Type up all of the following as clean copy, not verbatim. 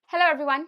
Hello everyone,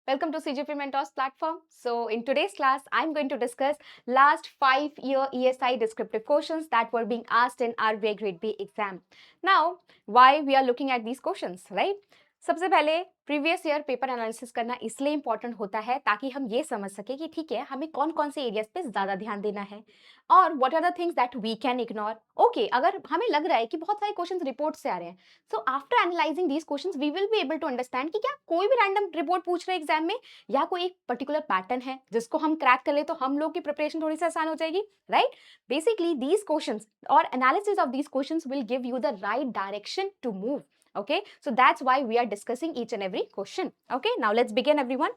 welcome to CGP Mentors platform. So in today's class, I'm going to discuss last 5-year ESI descriptive questions that were being asked in RBI Grade B exam. Now, why we are looking at these questions, right? सबसे पहले previous year paper analysis करना इसलिए important होता है ताकि हम ये समझ सके कि ठीक है हमें कौन कौन से एरियाज पे ज्यादा ध्यान देना है और what are the things that we can ignore. Okay, अगर हमें लग रहा है कि बहुत सारे क्वेश्चंस रिपोर्ट से आ रहे हैं, so after analysing these questions we will be able to understand कि क्या कोई भी रैंडम रिपोर्ट पूछ रहे हैं एग्जाम में या कोई एक पर्टिकुलर पैटर्न है जिसको हम क्रैक कर ले तो हम लोग की प्रिपरेशन थोड़ी सी आसान हो जाएगी, राइट? बेसिकली दीज क्वेश्चंस और analysis of these questions will give you the right direction to move. Okay, so that's why we are discussing each and every question. Okay, now let's begin everyone.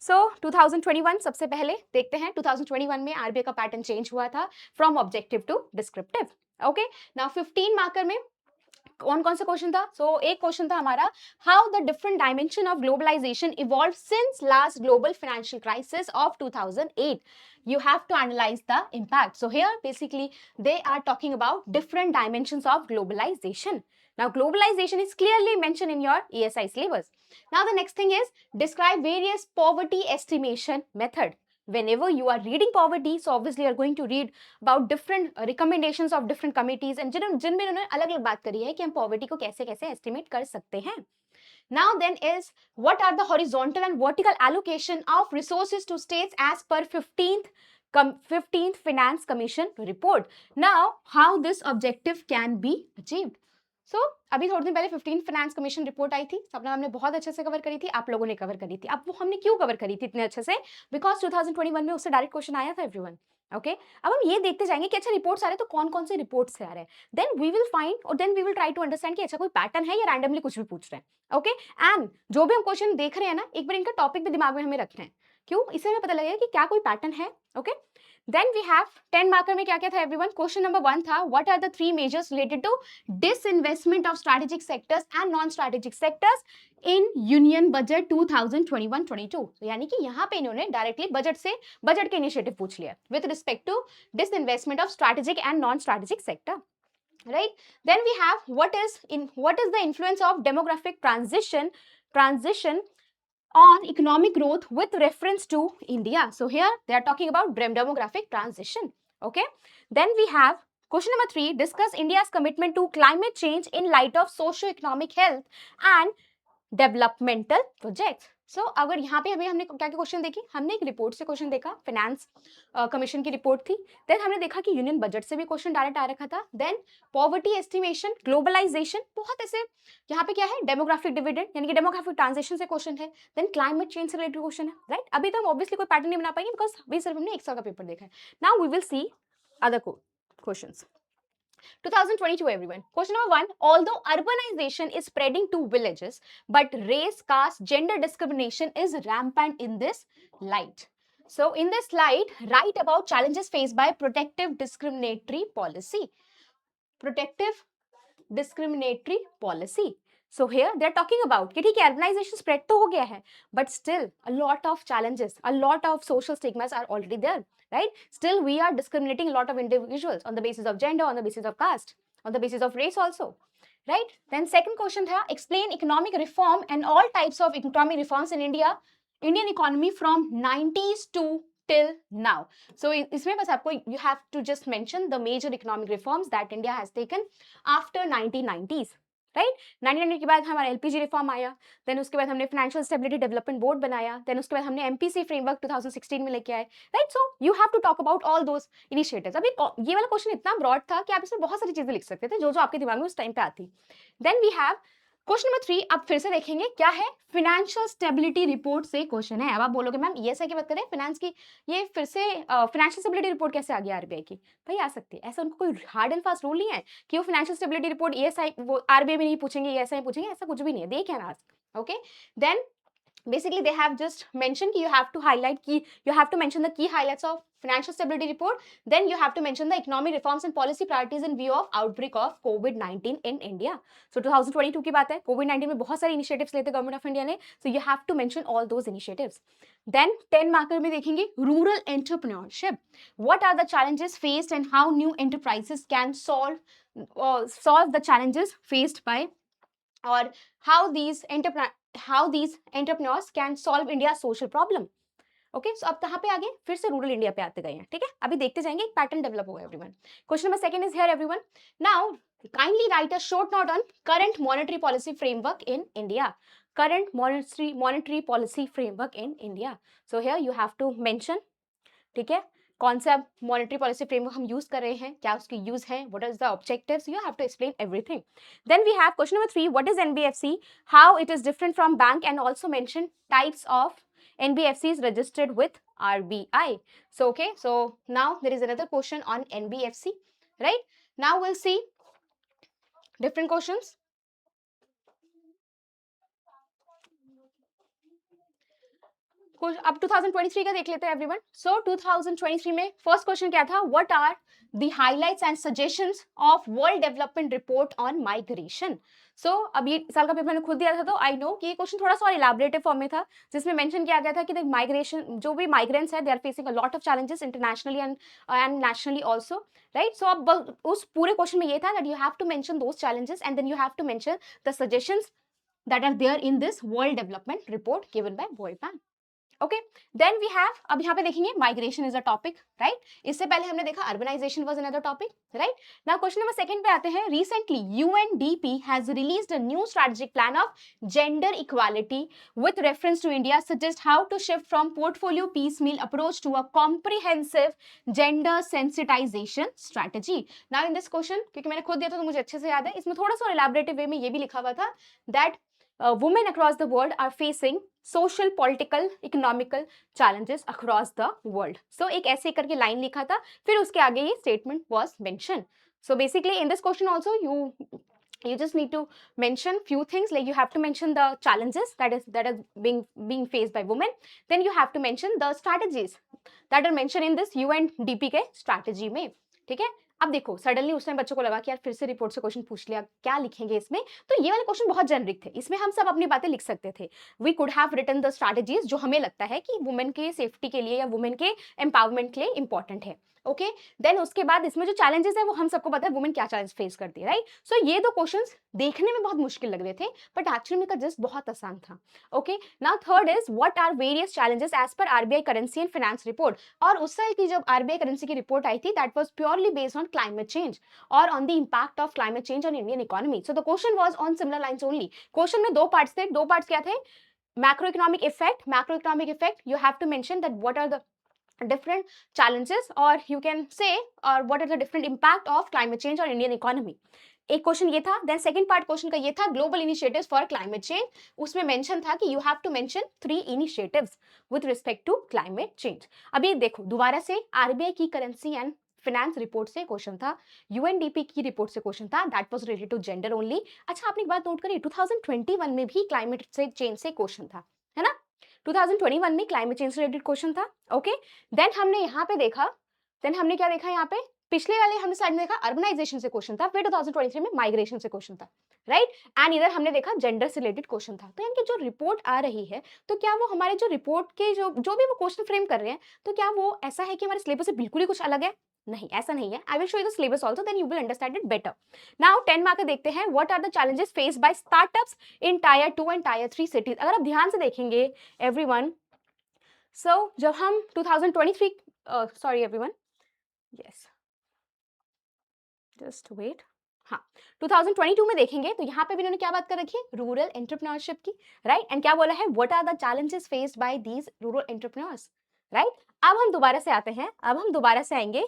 So 2021 सबसे पहले देखते हैं 2021 में RBI का pattern change हुआ था from objective to descriptive. Okay, now 15 marker में कौन कौन सा क्वेश्चन था? सो एक क्वेश्चन था हमारा, how the different dimension of globalisation evolve since last global financial crisis of 2008. You have to analyze the impact. So here basically they are talking about different dimensions of globalization. Now globalization is clearly mentioned in your ESI syllabus. Now the next thing is describe various poverty estimation method. Whenever you are reading poverty, so obviously you are going to read about different recommendations of different committees and जिनमें उन्होंने अलग अलग बात करी है कि हम poverty को कैसे कैसे estimate कर सकते हैं. Now then is what are the horizontal and vertical allocation of resources to states as per 15th Finance Commission report. Now how this objective can be achieved. So अभी थोड़े दिन पहले 15th फाइनेंस कमीशन रिपोर्ट आई थी, सपना हमने बहुत अच्छे से कवर करी थी, आप लोगों ने कवर करी थी. अब वो हमने क्यों कवर करी थी इतने अच्छे से? बिकॉज 2021 में उससे डायरेक्ट क्वेश्चन आया था एवरीवन. ओके, अब हम ये देखते जाएंगे कि अच्छा रिपोर्ट्स आ रहे हैं तो कौन कौन से रिपोर्ट्स से आ रहे हैं. देन वी विल फाइंड और then we will try to understand कि अच्छा कोई पैटर्न है या रैंडमली कुछ भी पूछ रहे हैं. ओके, एंड जो भी हम क्वेश्चन देख रहे हैं ना, एक बार इनका टॉपिक भी दिमाग में हमें रखना है. क्यों? इससे हमें पता लगेगा कि क्या कोई पैटर्न है. Okay, then we have 10 marker में क्या क्या था एवरीवन? क्वेश्चन नंबर 1 था, what are the 3 measures related to disinvestment of strategic sectors and non strategic sectors in union budget 2021-22. यानी कि यहाँ पे इन्होंने डायरेक्टली बजट के इनिशिएटिव पूछ लिया with respect to disinvestment of strategic and non strategic sector, right? Then we have what is the influence of demographic transition on economic growth with reference to India. So here they are talking about demographic transition. Okay, then we have question number 3, discuss India's commitment to climate change in light of socio-economic health and developmental project. So अगर यहाँ पे अभी हमने क्या क्या question देखी, हमने एक रिपोर्ट से क्वेश्चन देखा, फाइनेंस कमीशन की रिपोर्ट थी. देन हमने देखा कि यूनियन बजट से भी क्वेश्चन डायरेक्ट आ रखा था. देन पॉवर्टी एस्टिमेशन, ग्लोबलाइजेशन, बहुत ऐसे यहाँ पे क्या है, डेमोग्राफिक डिविडेंड यानी कि डेमोग्राफिक ट्रांजिशन से क्वेश्चन है. देन क्लाइमेट चेंज से रिलेटेड क्वेश्चन है, राइट? अभी तो हम ऑब्वियसली कोई पैटर्न नहीं बना पाएंगे बिकॉज अभी सिर्फ हमने एक साल का पेपर देखा है. Now we will see other questions. 2022 everyone. Question number 1, although urbanization is spreading to villages, but race, caste, gender discrimination is rampant in this light. So in this light, write about challenges faced by protective discriminatory policy. Protective discriminatory policy. So here they are talking about कि ठीक है urbanization spread तो हो गया है, but still a lot of challenges, a lot of social stigmas are already there, right? Still we are discriminating a lot of individuals on the basis of gender, on the basis of caste, on the basis of race also, right? Then second question था, explain economic reform and all types of economic reforms in Indian economy from 90s to till now. So इसमें बस आपको you have to just mention the major economic reforms that India has taken after 1990s, right? 1990 के बाद हमारा LPG reform आया, then उसके बाद हमने फाइनेंशियल स्टेबिलिटी डेवलपमेंट बोर्ड बनाया, देन उसके बाद हमने एमपीसी फ्रेमवर्क 2016 में लेके आए, right? So you have to talk about all those initiatives. अभी ये वाला क्वेश्चन इतना ब्रॉड था कि आप इसमें बहुत सारी चीजें लिख सकते थे जो जो आपके दिमाग में उस टाइम पे आती. Then we have question number 3, आप फिर से देखेंगे क्या है, फाइनेंशियल स्टेबिलिटी रिपोर्ट से क्वेश्चन है. अब आप बोलोगे मैम ईएसआई की बात करें फाइनेंस की, ये फिर से फाइनेंशियल स्टेबिलिटी रिपोर्ट कैसे आ गया आरबीआई की? भाई आ सकती है, ऐसा उनको कोई हार्ड एंड फास्ट रूल नहीं है कि वो फाइनेंशियल स्टेबिलिटी रिपोर्ट ईएसआई वो आरबीआई में नहीं पूछेंगे, ईएसआई पूछेंगे, ऐसा कुछ भी नहीं है. They can ask. Okay, then basically they have just mentioned you have to highlight you have to mention the key highlights of financial stability report. Then you have to mention the economic reforms and policy priorities in view of outbreak of COVID-19 in India. So 2022 की बात है, COVID-19 में बहुत सारे initiatives लेते government of India ने, so you have to mention all those initiatives. Then 10 marker में देखेंगे rural entrepreneurship. What are the challenges faced and how new enterprises can solve the challenges faced by और how these entrepreneurs can solve India's social problem. Okay so अब कहाँ पे आगे फिर से rural India पे आते गए हैं, ठीक है, अभी देखते जाएंगे, एक पैटर्न डेवलप होगा everyone. Question number second is here everyone. Now kindly write a short note on current monetary policy framework in India. Current monetary policy framework in India. So here you have to mention, ठीक है, कौन सा monetary policy framework हम use कर रहे हैं, क्या उसके यूज है, what is the objectives, you have to explain everything. Then we have question number 3, what is NBFC, how it is different from bank, and also mention types of NBFCs registered with RBI. So okay, so now there is another question on NBFC, right? Now we'll see different questions. अब 2023 का देख लेते हैं everyone. सो 2023 में first question क्या था, what are the highlights and suggestions of world development report on migration. So अब ये साल का पेपर मैंने खुद दिया था, तो आई नो कि ये क्वेश्चन थोड़ा सा और इलैबोरेटिव फॉर्म में था, जिसमें मेंशन किया गया था कि माइग्रेशन, जो भी माइग्रेंट्स है, they are facing a lot of challenges internationally and nationally also, right. So अब उस पूरे क्वेश्चन में ये था that you have to mention those challenges and then you have to mention the suggestions that are there in this world development report given by World Bank. Okay then we have, अब यहाँ पे देखेंगे migration is a topic, right. इससे पहले हमने देखा urbanisation was another topic, right. Now question number second पे आते हैं। Recently UNDP has released a new strategic plan of gender equality with reference to India suggest how to shift from portfolio piecemeal approach to a comprehensive gender sensitisation strategy. Now in this question, क्योंकि मैंने खुद दिया था तो मुझे अच्छे से याद है, इसमें थोड़ा सा इलैबोरेटिव वे में ये भी लिखा हुआ था that women across the world are facing social, political, economical challenges across the world. So एक ऐसे करके लाइन लिखा था, फिर उसके आगे ये statement was mentioned. So basically in this question also you just need to mention few things, like you have to mention the challenges that is being faced by women. Then you have to mention the strategies that are mentioned in this UNDP के strategy में, ठीक है। अब देखो suddenly उस time बच्चों को लगा कि यार फिर से रिपोर्ट से क्वेश्चन पूछ लिया, क्या लिखेंगे इसमें, तो ये वाले क्वेश्चन बहुत जेनरिक थे, इसमें हम सब अपनी बातें लिख सकते थे। We could have written the strategies जो हमें लगता है कि वुमेन के सेफ्टी के लिए या वुमेन के एम्पावरमेंट के लिए इंपॉर्टेंट है, ओके। देन उसके बाद इसमें जो चैलेंजेस है वो हम सबको पता है वुमेन क्या चैलेंज फेस करती है, राइट। सो ये दो क्वेश्चंस देखने में बहुत मुश्किल लग रहे थे, बट एक्चुअली इनका जस्ट बहुत आसान था, okay. Now third is what are various challenges as per RBI currency and finance report. और उस साल की जब आरबीआई करेंसी की रिपोर्ट आई थी that was purely based on climate change or on the impact of climate change on Indian economy. So the question was on similar lines only. Question में दो parts थे, दो parts क्या थे, macroeconomic effect you have to mention that what are the different challenges, or you can say or what are the different impact of climate change on Indian economy. एक question ये था, then second part question का ये था global initiatives for climate change. उसमें mention था कि you have to mention 3 initiatives with respect to climate change. अभी देखो दोबारा से आरबीआई की करेंसी एंड फाइनेंस रिपोर्ट से क्वेश्चन था, यूएनडीपी की रिपोर्ट से क्वेश्चन था, that was related to gender only. अच्छा आपने एक बात नोट करी, 2021 में भी क्लाइमेट से चेंज से क्वेश्चन था, है ना। 2021 में क्लाइमेट चेंज से रिलेटेड क्वेश्चन था, ओके। देन हमने यहाँ पे देखा, देन हमने क्या देखा यहाँ पे, पिछले वाले हमने साइड में देखा अर्बनाइजेशन से क्वेश्चन था, फिर 2023 में माइग्रेशन से क्वेश्चन था, राइट। एंड इधर हमने देखा जेंडर से रिलेटेड क्वेश्चन था। तो इनकी जो रिपोर्ट आ रही है, तो क्या वो हमारे जो रिपोर्ट के जो भी वो क्वेश्चन फ्रेम कर रहे हैं, तो क्या वो ऐसा है कि हमारे सिलेबस से बिल्कुल ही कुछ अलग है? नहीं, ऐसा नहीं है। I will show you the syllabus also, then you will understand it better. Now 10 mark देखते हैं, what are the challenges faced by startups in tier 2 and tier 3 cities. अगर आप ध्यान से देखेंगे एवरीवन, सो जब हम 2023 sorry everyone, yes just wait, हाँ 2022 में देखेंगे तो यहाँ पे भी इन्होंने क्या बात कर रखी है, रूरल एंटरप्रेन्योरशिप की, राइट। एंड क्या बोला है, what are the challenges faced by these rural entrepreneurs, right. अब हम दोबारा से आते हैं, अब हम दोबारा से आएंगे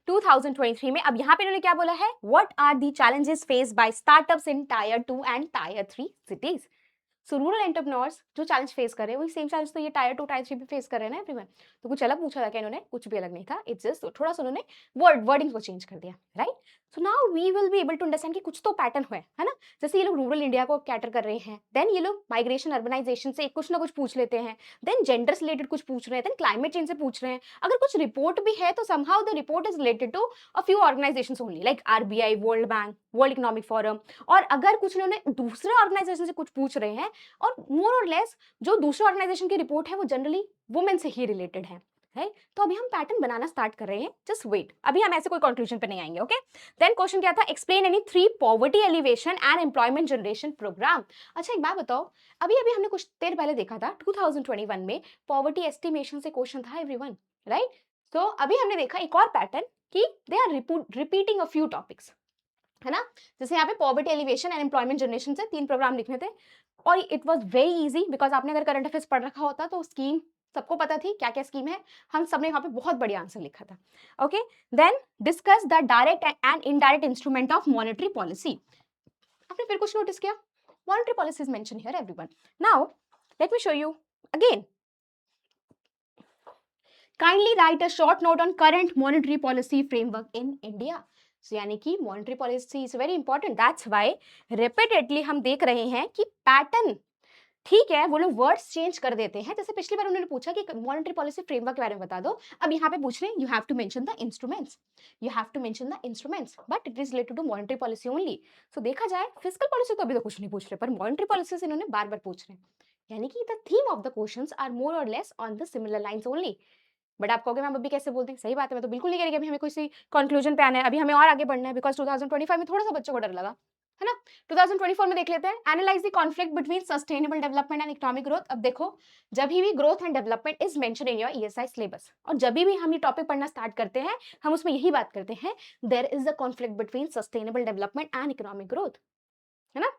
2023 में। अब यहाँ पे इन्होंने क्या बोला है, what are the challenges faced by startups in tier 2 and tier 3 cities. So rural entrepreneurs जो चैलेंज फेस कर रहे हैं वही सेम चैलेंज तो ये टायर 2 टायर 3 भी फेस कर रहे हैं ना एवरीवन। तो कुछ अलग पूछा था क्या इन्होंने, कुछ भी अलग नहीं था, इट्स जस्ट थोड़ा सा उन्होंने वर्डिंग को चेंज कर दिया, right. So now we will be able to understand कि कुछ तो पैटर्न है ना। जैसे ये लोग रूरल इंडिया को कैटर कर रहे हैं, देन ये लोग माइग्रेशन अर्बनाइजेशन से कुछ ना कुछ पूछ लेते हैं, देन जेंडर से रिलेटेड कुछ पूछ रहे हैं, देन क्लाइमेट चेंज से पूछ रहे हैं। अगर कुछ रिपोर्ट भी है तो somehow the report is related to a few organisations only, like RBI, World Bank, World Economic Forum. और अगर कुछ इन्होंने दूसरे ऑर्गेनाइजेशन से कुछ पूछ रहे हैं, और मोर और लेस जो दूसरे ऑर्गेनाइजेशन की रिपोर्ट है वो जनरली वुमेन से ही रिलेटेड है, राइट। तो अभी हम पैटर्न बनाना स्टार्ट कर रहे हैं, जस्ट वेट, अभी हम ऐसे कोई कंक्लूजन पे नहीं आएंगे। ओके, देन क्वेश्चन क्या था, explain any 3 poverty alleviation and employment generation programme. अच्छा एक बात बताओ, अभी अभी हमने कुछ देर पहले देखा था 2021 में पॉवर्टी एस्टिमेशन से क्वेश्चन था एवरीवन, राइट। तो अभी हमने देखा एक और पैटर्न कि they are repeating a few topics, है ना। जैसे यहाँ पे poverty alleviation and employment generation से 3 प्रोग्राम लिखने थे, और it was very easy because आपने अगर करंट अफेयर्स पढ़ रखा होता तो स्कीम सबको पता थी क्या क्या स्कीम है, हम सबने यहाँ पे बहुत बढ़िया आंसर लिखा था। Okay, then discuss the direct and indirect instrument of monetary policy. आपने फिर कुछ नोटिस किया, monetary policy is mention here everyone. Now let me show you again, kindly write a short note on current monetary policy framework in India. So यानी कि monetary policy is very important, that's why repeatedly हम देख रहे हैं कि pattern, ठीक है वो लोग वर्ड्स चेंज कर देते हैं। जैसे पिछली बार उन्होंने पूछा कि मॉनेटरी पॉलिसी फ्रेमवर्क के बारे में बता दो, अब यहाँ पे पूछ रहे हैं you have to mention the instruments, you have to mention the instruments, but it is related to monetary policy only. So देखा जाए फिजिकल पॉलिसी तो अभी तो कुछ नहीं पूछ रहे, पर मॉनेटरी पॉलिसी से इन्होंने बार बार पूछ रहे हैं, यानी कि the theme of the questions are more और less on the similar lines only. But आप कहोगे मैम अभी कैसे बोलते हैं, सही बात है, मैं तो बिल्कुल नहीं कह रही कि अभी हमें किसी कंक्लूजन पे आना है, अभी हमें और आगे बढ़ना है, बिकॉज 2025 में थोड़ा सा बच्चों को डर लगा, है ना। 2024 में देख लेते हैं, analyse the conflict between sustainable development and economic growth. अब देखो, जब भी growth and development is mention in your ESI syllabus, और जब भी हम ये टॉपिक पढ़ना स्टार्ट करते हैं हम उसमें यही बात करते हैं, there is a conflict between sustainable development and economic growth, है ना।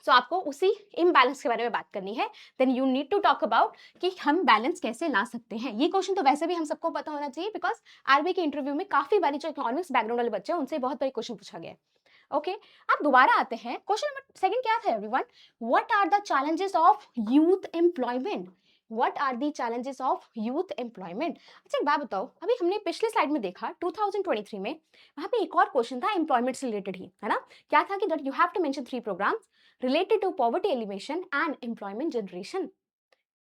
सो आपको उसी इम्बैलेंस के बारे में बात करनी है, then you need to talk about कि हम बैलेंस कैसे ला सकते हैं। ये क्वेश्चन तो वैसे भी हम सबको पता होना चाहिए, बिकॉज आरबीआई के इंटरव्यू में काफी बारी जो इकोनॉमिक्स बैकग्राउंड वाले बच्चे हैं उनसे बहुत बारी क्वेश्चन पूछा गया है। ओके, अब दोबारा आते हैं, क्वेश्चन नंबर सेकंड क्या था everyone, what are the challenges of youth employment, what are the challenges of youth employment. अच्छा एक बात बताओ, अभी हमने पिछले स्लाइड में देखा 2023 में, वहां पे एक और क्वेश्चन था एम्प्लॉयमेंट से रिलेटेड ही, है ना। क्या था कि that you have to mention 3 programmes related to poverty alleviation and employment generation,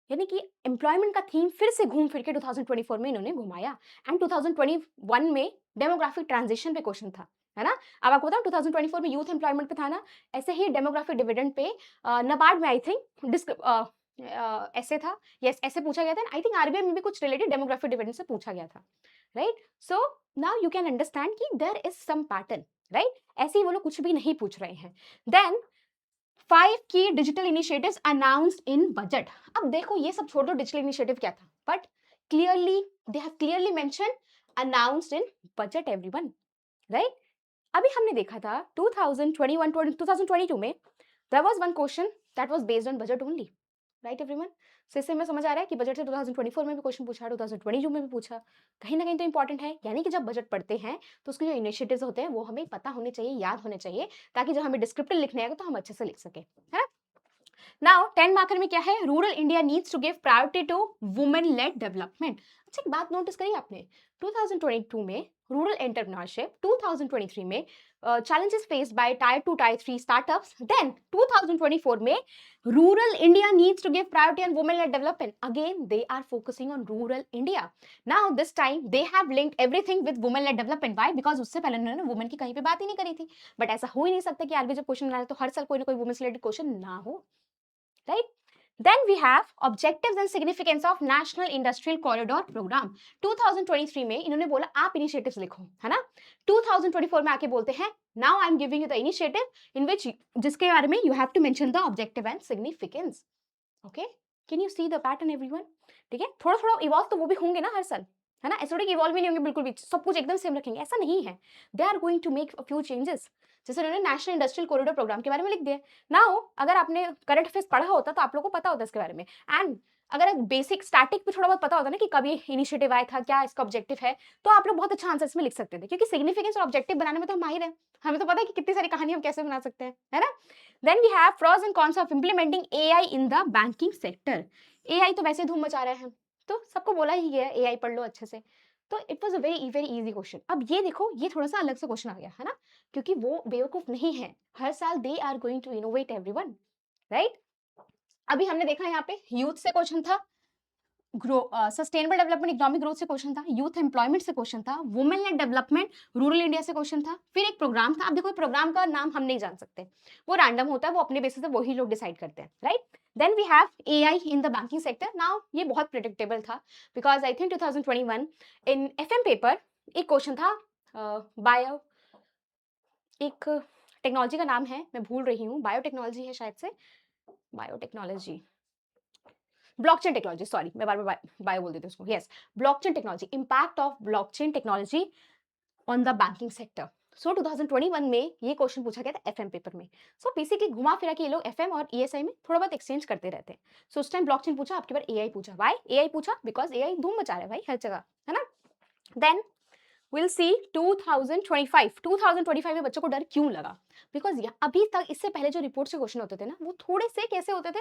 यानी कि एम्प्लॉयमेंट का थीम फिर से घूम फिर के 2024 में इन्होंने घुमाया, एंड 2021 में डेमोग्राफिक ट्रांजिशन पे क्वेश्चन था, है ना। अब आपको बताऊं 2024 में यूथ एम्प्लॉयमेंट पे था ना, ऐसे ही डेमोग्राफिक डिविडेंड पे नबार्ड में आई थिंक ऐसे था, यस ऐसे पूछा गया था, आई थिंक आरबीआई में भी कुछ रिलेटेड डेमोग्राफिक डिविडेंड से पूछा गया था, right. So now you can understand कि there is some pattern, right. ऐसे ही वो लोग कुछ भी नहीं पूछ रहे हैं। देन 5 की digital initiatives announced in budget. अब देखो ये सब छोड़ दो, डिजिटल इनिशिएटिव क्या था, but clearly they have clearly mention announced in budget everyone, right. अभी हमने देखा था 2022 में there was one question that was based on budget only, right everyone. So इससे हमें समझ आ रहा है कि बजट से 2024 में भी क्वेश्चन पूछा, 2022 में भी पूछा, कहीं ना कहीं तो इंपॉर्टेंट है। यानी कि जब बजट पढ़ते हैं तो उसके जो इनिशिएटिव्स होते हैं वो हमें पता होने चाहिए, याद होने चाहिए, ताकि जब हमें डिस्क्रिप्टिव लिखने आएगा तो हम अच्छे से लिख सके, है। नाउ 10 मार्कर में क्या है, rural India needs to give priority to women led development. अच्छा एक बात नोटिस करी आपने, 2022 में रूरल एंटरप्रेन्योरशिप, 2023 में challenges faced by tier 2 tier 3 startups, then 2024 में rural India needs to give priority on women led development, again they are focusing on rural India. Now this time they have linked everything with women led development, why, because उससे पहले उन्होंने women की कहीं पे बात ही नहीं करी थी। बट ऐसा हो ही नहीं सकता कि आरबीआई जब क्वेश्चन बना रहे तो हर साल कोई ना कोई वुमेन से रिलेटेड क्वेश्चन ना हो, right? Then we have objectives and significance of National Industrial Corridor Program. 2023 में इन्होंने बोला आप इनिशिएटिव्स लिखो, है ना। 2024 में आके बोलते हैं now I am giving you the initiative in which जिसके बारे में you have to mention the objective and significance. Okay? Can you see the pattern everyone? ठीक है, थोड़ा थोड़ा इवॉल्व तो वो भी होंगे ना हर साल, है ना। ऐसा इवॉल्व भी नहीं होंगे बिल्कुल भी, सब कुछ एकदम सेम रखेंगे, ऐसा नहीं है। They are going to make a few changes, जैसे उन्होंने नेशनल इंडस्ट्रियल कॉरिडोर प्रोग्राम के बारे में लिख दिया। नाउ अगर आपने करंट अफेयर्स पढ़ा होता तो आप लोगों को पता होता इसके बारे में, एंड अगर बेसिक स्टैटिक पे थोड़ा बहुत पता होता ना कि कभी इनिशिएटिव आया था, क्या इसका ऑब्जेक्टिव है, तो आप लोग बहुत अच्छा आंसर इसमें लिख सकते थे, क्योंकि सिग्निफिकेंस और ऑब्जेक्टिव बनाने में तो हम माहिर हैं, हमें तो पता है कि कितनी सारी कहानी हम कैसे बना सकते हैं, है ना। Then we have pros and cons of implementing AI in the banking sector. AI तो वैसे धूम मचा रहा है, तो सबको बोला ही गया एआई पढ़ लो अच्छे से, तो it was a very very easy question. अब ये देखो, ये थोड़ा सा अलग से क्वेश्चन आ गया, है ना, क्योंकि वो बेवकूफ नहीं है, हर साल they are going to innovate everyone, right. अभी हमने देखा यहाँ पे यूथ से क्वेश्चन था, सस्टेनेबल डेवलपमेंट इकोनॉमिक ग्रोथ से क्वेश्चन था, यूथ एम्प्लॉयमेंट से क्वेश्चन था, women led development rural India से क्वेश्चन था, फिर एक प्रोग्राम था। अब देखो प्रोग्राम का नाम हम नहीं जान सकते, वो रैंडम होता है, वो अपने बेसिस पे वही लोग डिसाइड करते हैं, right. Then we have AI in the banking sector. Now ये बहुत प्रिडिक्टेबल था because I think 2021 in FM paper एक क्वेश्चन था बायो, एक टेक्नोलॉजी का नाम है, मैं भूल रही हूँ, बायोटेक्नोलॉजी है शायद से, बायोटेक्नोलॉजी, ब्लॉकचेन टेक्नोलॉजी, सॉरी मैं बार बार बायो बोल देती हूँ उसको, yes, blockchain technology, impact of blockchain technology on the banking sector. So 2021 में ये क्वेश्चन पूछा गया था एफएम पेपर में. सो बेसिकली घुमा फिरा के ये लोग एफएम और ईएसआई में थोड़ा बहुत एक्सचेंज करते रहते हैं. सो उस टाइम ब्लॉकचेन पूछा, आपके बार एआई पूछा. व्हाई एआई पूछा? बिकॉज एआई धूम मचा रहा है भाई हर जगह, है ना. देन विल सी 2025 में बच्चों को डर क्यों लगा? बिकॉज अभी तक इससे पहले जो रिपोर्ट से क्वेश्चन होते थे ना, वो थोड़े से कैसे होते थे,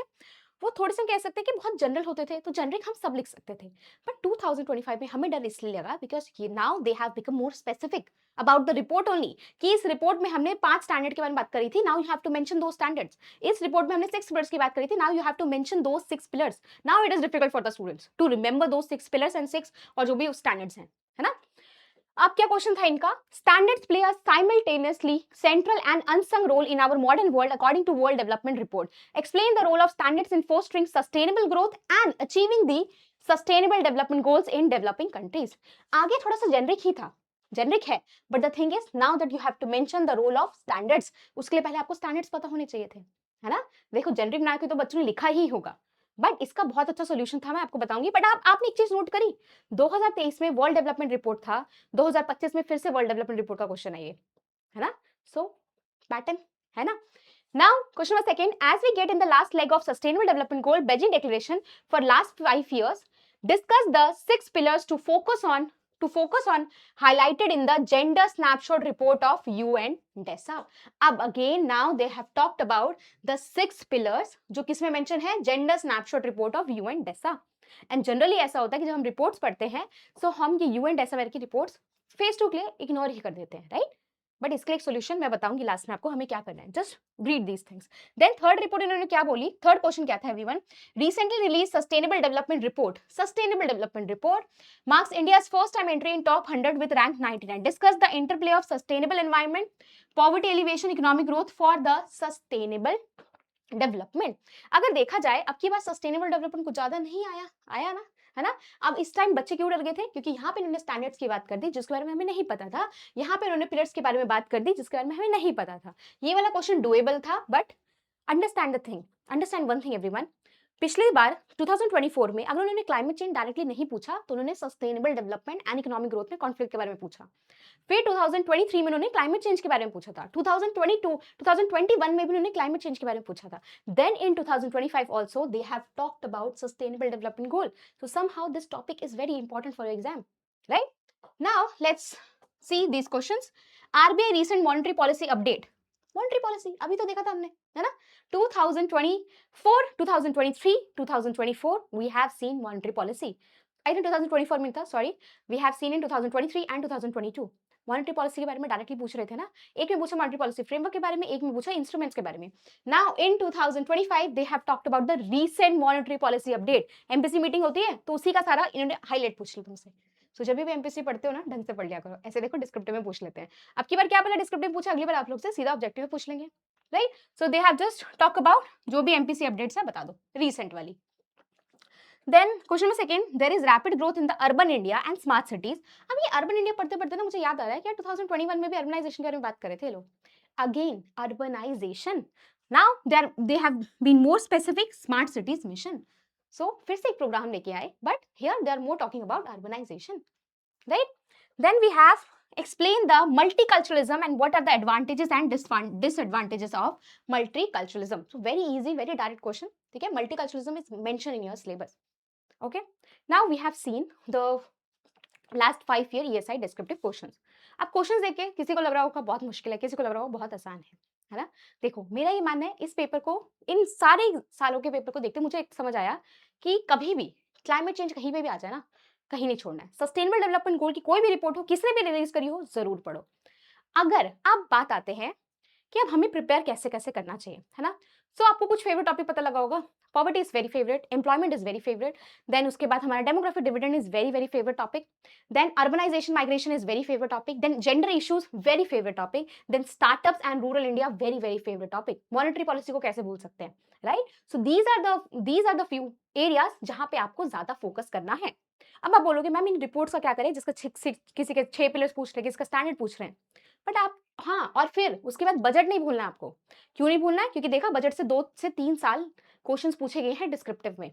वो थोड़े से कह सकते हैं कि बहुत जनरल होते थे, तो जनरिक हम सब लिख सकते थे. बट 2025 में हमें डर इसलिए लगा because now they have become more specific about the report only. कि इस रिपोर्ट में हमने 5 स्टैंडर्ड के बारे में बात करी थी, now you have to mention those standards. इस रिपोर्ट में हमने 6 पिलर्स की बात करी थी, now you have to mention those 6 pillars. Now it is difficult for the students to remember those 6 pillars and 6 और जो भी स्टैंडर्ड्स हैं, है ना. अब क्या क्वेश्चन था इनका? Standards play a simultaneously central and unsung role in our modern world according to World development Report. Explain the role of standards in fostering sustainable growth and achieving the sustainable development goals in developing countries. आगे थोड़ा सा generic ही था, generic है, but the thing is now that you have to mention the role of standards. उसके लिए पहले आपको स्टैंडर्ड्स पता होने चाहिए थे, है ना. देखो जेनरिक ना के तो बच्चों ने लिखा ही होगा, बट इसका बहुत अच्छा सोल्यूशन था, मैं आपको बताऊंगी. बट आपने एक चीज नोट करी, 2023 में वर्ल्ड डेवलपमेंट रिपोर्ट था, 2025 में फिर से वर्ल्ड डेवलपमेंट रिपोर्ट का क्वेश्चन है ये, है ना. सो पैटर्न है ना. Now question number second, as we get in the last leg of sustainable development goal Beijing declaration for last 5 years, discuss the 6 pillars to focus on highlighted in the gender snapshot report of UN DESA. अब again now they have talked about the 6 pillars जो किसमें mention है? Gender snapshot report of UN DESA. And generally ऐसा होता है कि जब हम रिपोर्ट्स पढ़ते हैं सो हम ये यूएन डेसा वेयर की reports face to clear ignore ही कर देते हैं, राइट. बट इसके लिए एक सोल्यूशन मैं बताऊंगी लास्ट में आपको हमें क्या करना है. Just read these things. Then third report इन्होंने क्या बोली, थर्ड क्वेश्चन क्या था everyone? Recently release sustainable development report. Sustainable development report marks India's first time entry in top 100 with rank 99. Discuss the interplay of sustainable environment, poverty alleviation, economic growth for the sustainable development. अगर देखा जाए अब की बार sustainable development कुछ ज्यादा नहीं आया ना, है ना. अब इस टाइम बच्चे क्यों डर गए थे? क्योंकि यहाँ पे इन्होंने स्टैंडर्ड्स की बात कर दी जिसके बारे में हमें नहीं पता था. यहाँ पे इन्होंने पिलर्स के बारे में बात कर दी जिसके बारे में हमें नहीं पता था. ये वाला क्वेश्चन डुएबल था, but understand the thing, understand one thing everyone. पिछली बार 2024 में अगर उन्होंने क्लाइमेट चेंज डायरेक्टली नहीं पूछा तो उन्होंने sustainable development and economic growth में कॉन्फ्लिक्ट के बारे में पूछा. फिर 2023 में उन्होंने क्लाइमेट चेंज के बारे में पूछा था. 2021 में भी उन्होंने क्लाइमेट चेंज के बारे में पूछा था. Then in 2025 also they have talked about sustainable development goal. So somehow this topic is very important for your exam, right. Now let's see these questions. RBI recent monetary policy update. Monetary policy अभी तो देखा था हमने, है ना. 2024, 2023, 2024 we have seen monetary policy. I think 2024 में था, sorry. We have seen in 2023 and 2022. Monetary policy के बारे में डायरेक्टली पूछ रहे थे ना. एक में पूछा मॉनेटरी पॉलिसी फ्रेमवर्क के बारे में, एक में पूछा इंस्ट्रूमेंट्स के बारे में. Now in 2025 they have talked about the recent monetary policy update. MPC meeting होती है तो उसी का सारा इन्होंने हाईलाइट पूछ लिया तुमसे. सो जब भी एमपीसी पढ़ते हो ना ढंग से पढ़ लिया करो. ऐसे देखो डिस्क्रिप्टिव में पूछ लेते हैं. अब की बार क्या पहले डिस्क्रिप्टिव पूछा, अगली बार आप लोग से सीधा ऑब्जेक्टिव में पूछ लेंगे, right. So they have just talk about जो भी एमपीसी अपडेट्स है बता दो रीसेंट वाली. Then question number second, there is rapid growth in the urban India and smart cities. अब ये अर्बन इंडिया पढ़ते पढ़ते ना मुझे याद आ रहा है कि 2021 में भी अर्बनाइजेशन के बारे में बात कर रहे थे लोग. Again urbanization. Now they have been more specific smart cities mission. So फिर से एक प्रोग्राम लेके आए, but here they are more talking about urbanization, right. Then we have explain the multiculturalism and what are the advantages and disadvantages of multiculturalism. So very easy, very direct question. ठीक है, multiculturalism is mentioned in your syllabus. Okay, now we have seen the last 5 year ESI descriptive questions. अब questions देख के किसी को लग रहा होगा बहुत मुश्किल है, किसी को लग रहा होगा बहुत आसान है ना. देखो मेरा ये मानना है, इस पेपर को, इन सारे सालों के पेपर को देखते मुझे एक समझ आया कि कभी भी क्लाइमेट चेंज कहीं पे भी आ जाए ना, कहीं नहीं छोड़ना है. सस्टेनेबल डेवलपमेंट गोल की कोई भी रिपोर्ट हो, किसने भी रिलीज करी हो, जरूर पढ़ो. अगर अब बात आते हैं कि अब हमें प्रिपेयर कैसे कैसे करना चाहिए, है ना. सो आपको कुछ फेवरेट टॉपिक पता लगा होगा। Poverty is very favourite, employment is very favourite, then उसके बाद हमारा demographic dividend is very very favourite topic, then urbanisation migration is very favourite topic, then gender issues very favourite topic, then startups and rural India very very favourite topic. Monetary policy को कैसे भूल सकते हैं, right. So these are the few areas जहां पे आपको ज्यादा focus करना है। अब आप बोलोगे मैम इन रिपोर्ट्स का क्या करें, जिसका किसी के 6 पिलर्स पूछ रहे हैं, किसका स्टैंडर्ड पूछ रहे हैं, बट आप, हाँ, और फिर उसके बाद बजट नहीं भूलना आपको। क्यों नहीं भूलना है? क्योंकि देखा बजट से 2 से 3 साल क्वेश्चंस पूछे गए हैं डिस्क्रिप्टिव में।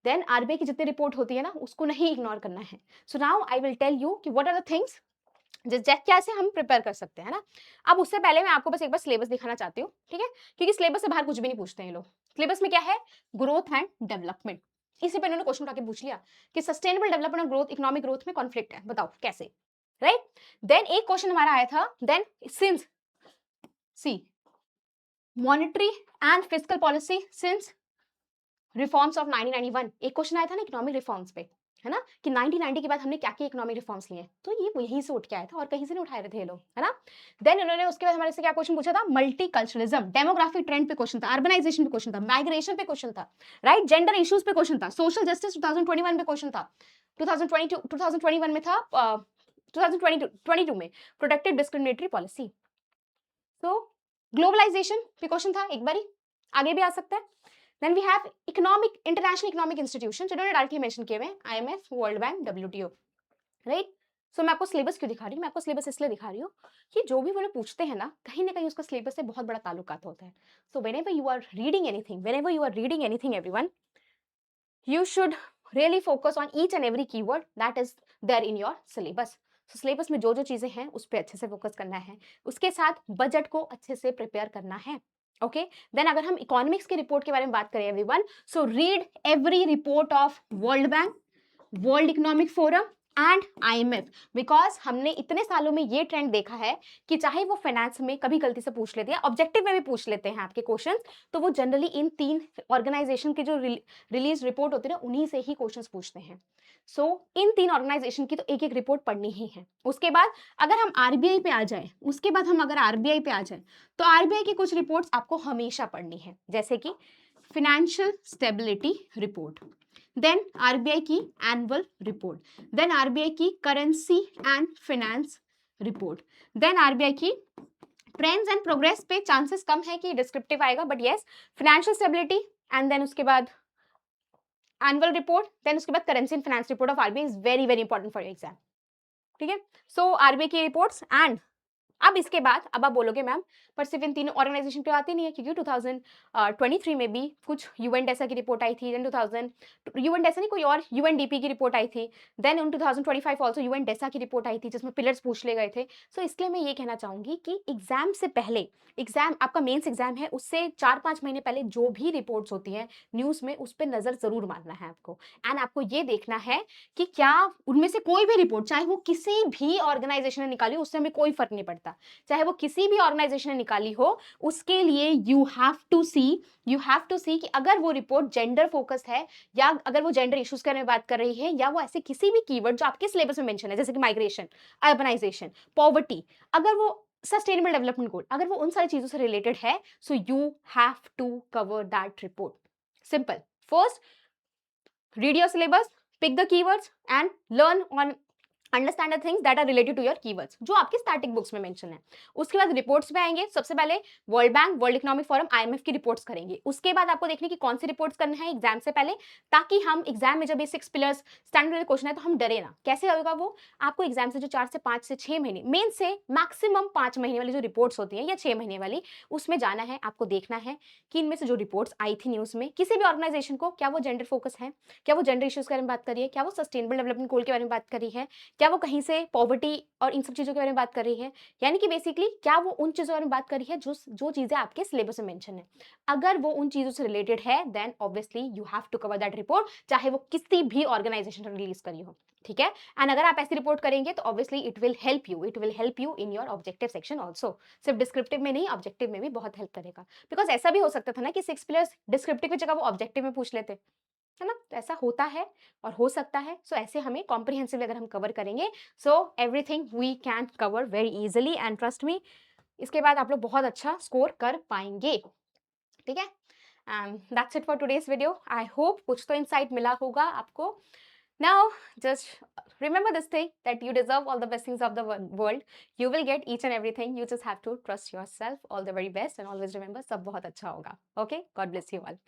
देन आरबीआई की जितनी रिपोर्ट होती है ना, उसको नहीं इग्नोर करना है। So now I will tell you कि व्हाट आर द थिंग्स कैसे हम प्रिपेयर कर सकते हैं ना। अब उससे पहले मैं आपको बस एक बार सिलेबस दिखाना चाहती हूँ, ठीक है, क्योंकि सिलेबस से बाहर कुछ भी नहीं पूछते हैं ये लोग। सिलेबस में क्या है? Growth and development. इसी पे इन्होंने क्वेश्चन उठा के पूछ लिया कि सस्टेनेबल डेवलपमेंट और ग्रोथ, इकोनॉमिक ग्रोथ में कॉन्फ्लिक्ट है, बताओ कैसे, राइट। देन एक क्वेश्चन हमारा आया था, then since see monetary and fiscal policy since reforms of 1991, एक क्वेश्चन आया था ना इकोनॉमिक रिफॉर्म्स पे, है ना, कि 1990 के बाद हमने क्या क्या इकोनॉमिक रिफॉर्म्स लिए, तो ये यहीं से उठ के आया था और कहीं से नहीं उठाए रहे थे ये लोग, है ना। देन इन्होंने उसके बाद हमारे से क्या क्वेश्चन पूछा था? मल्टीकल्चरलिज्म, डेमोग्राफिक ट्रेंड पे क्वेश्चन था, अर्बनाइजेशन पे क्वेश्चन था, माइग्रेशन पे क्वेश्चन था, राइट, जेंडर इश्यूज पे क्वेश्चन था, सोशल जस्टिस 2021 में क्वेश्चन था, 2021 में था, 2022 में प्रोटेक्टेड डिस्क्रिमिनेटरी पॉलिसी। तो ग्लोबलाइजेशन पे क्वेश्चन था एक बारी, आगे भी आ सकता है। Then we have economic, international economic institution जिन्होंने डायरेक्टली मेंशन किए हुए, IMF, world bank, WTO, right. So मैं आपको सिलेबस क्यों दिखा रही हूँ? मैं आपको सिलेबस इसलिए दिखा रही हूँ कि जो भी वो लोग पूछते हैं ना कहीं उसका सिलेबस से बहुत बड़ा ताल्लुकात होता है। So whenever you are reading anything everyone, you should really focus on each and every keyword that is there in your syllabus. So syllabus में जो जो चीजें हैं उस पर अच्छे से फोकस करना है, उसके साथ बजट को अच्छे से प्रिपेयर करना है। ओके, देन अगर हम इकोनॉमिक्स की रिपोर्ट के बारे में बात करें everyone, so read every report of world Bank, World Economic forum and IMF, because हमने इतने सालों में ये ट्रेंड देखा है कि चाहे वो फाइनेंस में कभी गलती से पूछ लेते हैं, ऑब्जेक्टिव में भी पूछ लेते हैं आपके क्वेश्चंस, तो वो जनरली इन 3 ऑर्गेनाइजेशन की जो रिलीज रिपोर्ट होती है ना, उन्हीं से ही क्वेश्चंस पूछते हैं। सो इन 3 ऑर्गेनाइजेशन की तो एक एक रिपोर्ट पढ़नी ही है। उसके बाद अगर हम आरबीआई पे आ जाए, तो आरबीआई की कुछ रिपोर्ट्स आपको हमेशा पढ़नी है, जैसे कि financial stability report, then RBI की एनुअल रिपोर्ट, देन आरबीआई की currency and finance report, then RBI की ट्रेंड्स एंड प्रोग्रेस पे चांसेस कम है कि डिस्क्रिप्टिव आएगा, but yes, financial stability and then उसके बाद एनुअल रिपोर्ट, देन उसके बाद currency and finance report of RBI is very very important for exam, ठीक है। सो आरबीआई की रिपोर्ट्स एंड अब इसके बाद अब आप बोलोगे मैम पर सिर्फ इन तीनों ऑर्गेनाइजेशन पे आती नहीं है, क्योंकि 2023 में भी कुछ यूएन डेसा की रिपोर्ट आई थी, देन 2000 यूएन डेसा नहीं कोई और यूएनडीपी की रिपोर्ट आई थी, then in 2025 also UN Desa की रिपोर्ट आई थी जिसमें पिलर्स पूछ ले गए थे। सो इसलिए मैं ये कहना चाहूंगी कि एग्जाम से पहले, एग्जाम आपका मेंस एग्जाम है उससे 4-5 महीने पहले जो भी रिपोर्ट्स होती हैं न्यूज में, उस पर नजर जरूर मारना है आपको, एंड आपको ये देखना है कि क्या उनमें से कोई भी रिपोर्ट, चाहे वो किसी भी ऑर्गेनाइजेशन ने निकाली, उससे हमें कोई फर्क नहीं पड़ता, चाहे वो किसी भी ऑर्गेनाइजेशन ने निकाली हो, उसके लिए यू हैव टू सी कि अगर वो रिपोर्ट जेंडर फोकस है, या अगर वो जेंडर इश्यूज के बारे में बात कर रही है, या वो ऐसे किसी भी कीवर्ड जो आपके सिलेबस में मेंशन है, जैसे कि माइग्रेशन, अर्बनाइजेशन, पॉवर्टी, अगर वो सस्टेनेबल डेवलपमेंट गोल, अगर वो उन सारी चीजों से रिलेटेड है, so you have to cover that report. Simple, first read your syllabus, pick the keywords and learn on understand the things that are related to your keywords, जो आपके स्टैटिक बुक्स में मेंशन है। उसके बाद reports पे आएंगे, सबसे पहले world Bank, World Economic forum, IMF की रिपोर्ट्स करेंगे। उसके बाद आपको देखने की कौन सी रिपोर्ट्स करने हैं एग्जाम से पहले, ताकि हम एग्जाम में जब ये 6 पिलर्स स्टैंडर्ड क्वेश्चन है तो हम डरे ना। कैसे होगा वो? आपको एग्जाम से जो 4 से 5 से 6 महीने, मेन से मैक्सिमम 5 महीने वाली जो रिपोर्ट्स होती हैं या 6 महीने वाली, उसमें जाना है, आपको देखना है कि इनमें से जो रिपोर्ट्स आई थी न्यूज में किसी भी ऑर्गेनाइजेशन को, क्या वो जेंडर फोकस है, क्या वो जेंडर इश्यूज के बारे में बात कर रही है, क्या वो सस्टेनेबल डेवलपमेंट गोल के बारे में बात कर रही है, क्या वो कहीं से पॉवर्टी और इन सब चीजों के बारे में बात कर रही है, यानी कि बेसिकली क्या वो उन चीजों के बारे में बात कर रही है जो चीजें आपके सिलेबस में मेंशन है। अगर वो उन चीजों से रिलेटेड है, then obviously you have to cover that report, चाहे वो किसी भी ऑर्गेनाइजेशन ने रिलीज करी हो, ठीक है। एंड अगर आप ऐसी रिपोर्ट करेंगे तो obviously it will help you in your objective section also, सिर्फ डिस्क्रिप्टिव में नहीं, ऑब्जेक्टिव में भी बहुत हेल्प करेगा। बिकॉज ऐसा भी हो सकता था ना कि 6 पिलर्स डिस्क्रिप्टिव की जगह वो ऑब्जेक्टिव में पूछ लेते, है ना, तो ऐसा होता है और हो सकता है। सो ऐसे हमें कॉम्प्रिहेंसिवली अगर हम कवर करेंगे, so everything we can cover very easily, and trust me, इसके बाद आप लोग बहुत अच्छा स्कोर कर पाएंगे, ठीक है। And that's it for today's video. I hope कुछ तो insight मिला होगा आपको. Now, just remember this thing that you deserve all the best things of the world. You will get each and everything. You just have to trust yourself. All the very best and always remember, सब बहुत अच्छा होगा. Okay? God bless you all.